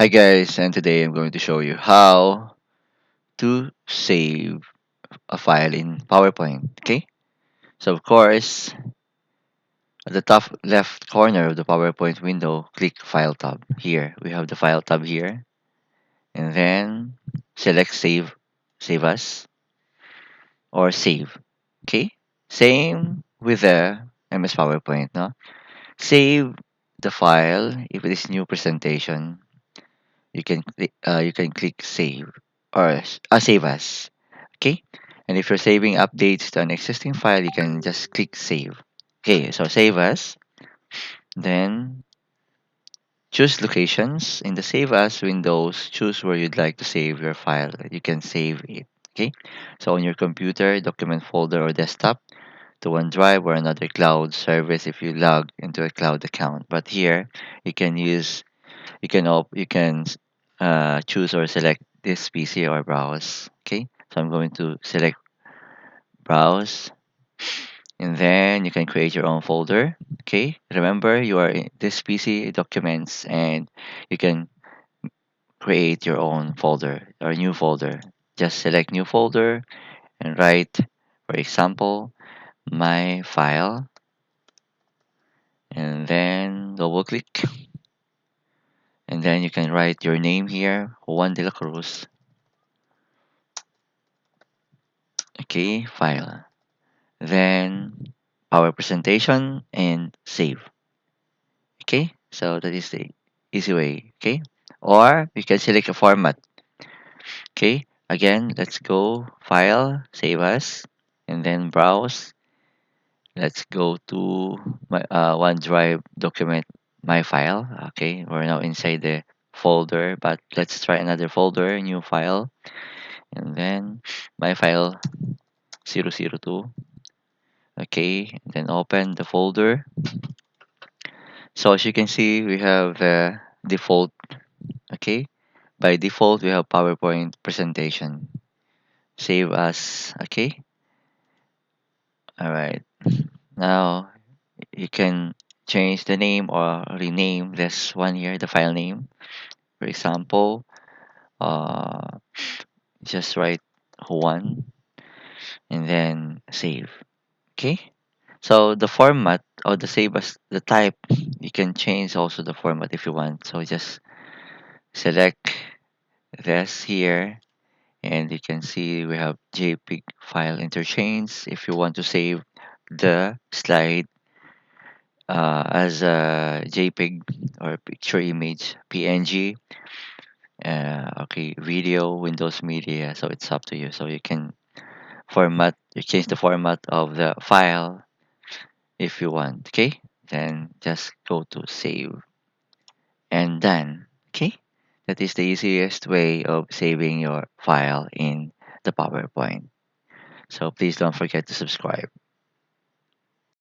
Hi guys, and today I'm going to show you how to save a file in PowerPoint. Okay, so of course, at the top left corner of the PowerPoint window, click File tab. Here we have the File tab here, and then select Save As, or Save. Okay, same with the MS PowerPoint. No, save the file if it is new presentation. You can click Save or Save As. Okay, and if you're saving updates to an existing file, you can just click Save. Okay, so Save As, then choose locations. In the Save As windows, choose where you'd like to save your file. You can save it. Okay, so on your computer, document folder, or desktop, to OneDrive or another cloud service if you log into a cloud account. But here, you can use you can choose or select this PC or browse. Okay, so I'm going to select browse, and then you can create your own folder. Okay, remember you are in this PC documents, and you can create your own folder or new folder. Just select new folder and write, for example, my file, and then double click, and then you can write your name here, Juan de la Cruz. Okay, file, then power presentation and save. Okay, so that is the easy way. Okay, or you can select a format. Okay, again, let's go file, save as, and then browse. Let's go to my OneDrive document, my file. Okay, we're now inside the folder, but let's try another folder, new file, and then my file 002. Okay, then open the folder. So as you can see, we have default. Okay, by default we have PowerPoint presentation. Save as. Okay, all right. Now you can change the name or rename this one here, the file name. For example, uh, just write Juan and then save. Okay. So the format or the save as the type, you can change also the format if you want. So just select this here, and you can see we have JPEG file interchange. If you want to save the slide as a JPEG or picture image, PNG, okay, video, Windows Media, so it's up to you. So you can you change the format of the file if you want. Okay, then just go to save and done. Okay, that is the easiest way of saving your file in the PowerPoint. So please don't forget to subscribe.